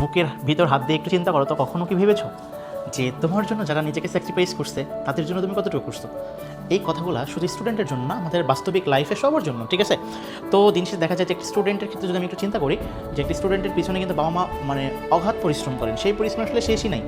বুকের ভিতর হাত দিয়ে একটু চিন্তা করো তো, কখনো কি ভেবেছো যে তোমার জন্য যারা নিজেকে স্যাক্রিফাইস করছে তাদের জন্য তুমি কতটুকু করছো? এই কথাগুলো শুধু স্টুডেন্টের জন্য না, আমাদের বাস্তবিক লাইফে সবার জন্য, ঠিক আছে? তো দিন শেষে দেখা যায় যে একটি স্টুডেন্টের ক্ষেত্রে যদি আমি একটু চিন্তা করি, যে একটি স্টুডেন্টের পিছনে কিন্তু বাবা মা মানে অগাধ পরিশ্রম করেন, সেই পরিশ্রম আসলে শেষই নাই।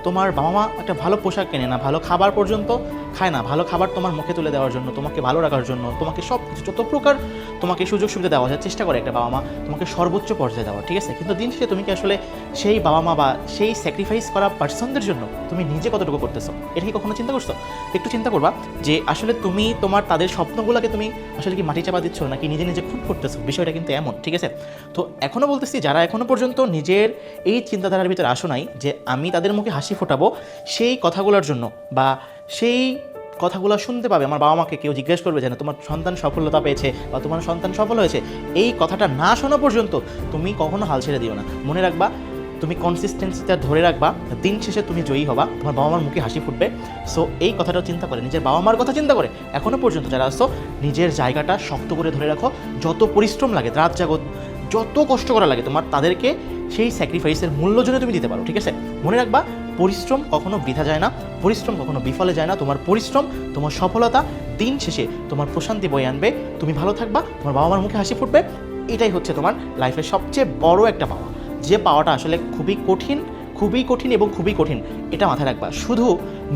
তোমার বাবা মা একটা ভালো পোশাক কেনে না, ভালো খাবার পর্যন্ত খায় না, ভালো খাবার তোমার মুখে তুলে দেওয়ার জন্য, তোমাকে ভালো রাখার জন্য, তোমাকে সব কিছু যত প্রকার তোমাকে সুযোগ সুবিধা দেওয়া যায় চেষ্টা করে একটা বাবা মা তোমাকে সর্বোচ্চ পর্যায়ে দেওয়া, ঠিক আছে? কিন্তু দিন শেষে তুমি কি আসলে সেই বাবা মা বা সেই স্যাক্রিফাইস করা পার্সনদের জন্য তুমি নিজে কতটুকু করতেছো? এটা কি কখনো চিন্তা করছো? একটু চিন্তা করবা যে আসলে তুমি তোমার তাদের স্বপ্নগুলোকে তুমি আসলে কি মাটি চাপা দিচ্ছ নাকি নিজে নিজে খুন করতেছো, বিষয়টা কিন্তু এমন, ঠিক আছে? তো এখনও বলতেছি, যারা এখনও পর্যন্ত নিজের এই চিন্তাধারার ভিতরে আসো নাই যে আমি তাদের মুখে হাসি ফোটাবো সেই কথাগুলোর জন্য, বা সেই কথাগুলো শুনতে পাবে আমার বাবা মাকে কেউ জিজ্ঞেস করবে যে না তোমার সন্তান সফলতা পেয়েছে বা তোমার সন্তান সফল হয়েছে, এই কথাটা না শোনা পর্যন্ত তুমি কখনো হাল ছেড়ে দিও না। মনে রাখবা, তুমি কনসিস্টেন্সিটা ধরে রাখবা, দিন শেষে তুমি জয়ী হবা, তোমার বাবা মার মুখে হাসি ফুটবে। সো এই কথাটাও চিন্তা করে, নিজের বাবা মার কথা চিন্তা করে এখনও পর্যন্ত যারা আসছো, নিজের জায়গাটা শক্ত করে ধরে রাখো। যত পরিশ্রম লাগে, রাত জাগো, যত কষ্ট করা লাগে তোমার, তাদেরকে সেই স্যাক্রিফাইসের মূল্য জন্য তুমি দিতে পারো, ঠিক আছে? মনে রাখবা, পরিশ্রম কখনো বৃথা যায় না, পরিশ্রম কখনো বিফলে যায় না। তোমার পরিশ্রম, তোমার সফলতা দিন শেষে তোমার প্রশান্তি বয়ে আনবে, তুমি ভালো থাকবা, তোমার বাবা মার মুখে হাসি ফুটবে। এটাই হচ্ছে তোমার লাইফের সবচেয়ে বড় একটা পাওয়া, যে পাওয়াটা আসলে খুবই কঠিন, খুবই কঠিন এবং খুবই কঠিন। এটা মাথায় রাখবা। শুধু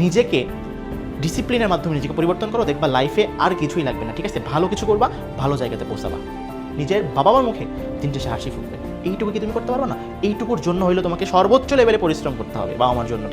নিজেকে ডিসিপ্লিনের মাধ্যমে নিজেকে পরিবর্তন করো, দেখবা লাইফে আর কিছুই লাগবে না, ঠিক আছে? ভালো কিছু করবা, ভালো জায়গাতে পৌঁছাবা, নিজের বাবা মার মুখে দিন শেষে হাসি ফুটবে। এইটুকু কি তুমি করতে পারবে না? এইটুকুর জন্য হইলে তোমাকে সর্বোচ্চ লেভেলে পরিশ্রম করতে হবে বাবা মার জন্য, ঠিক?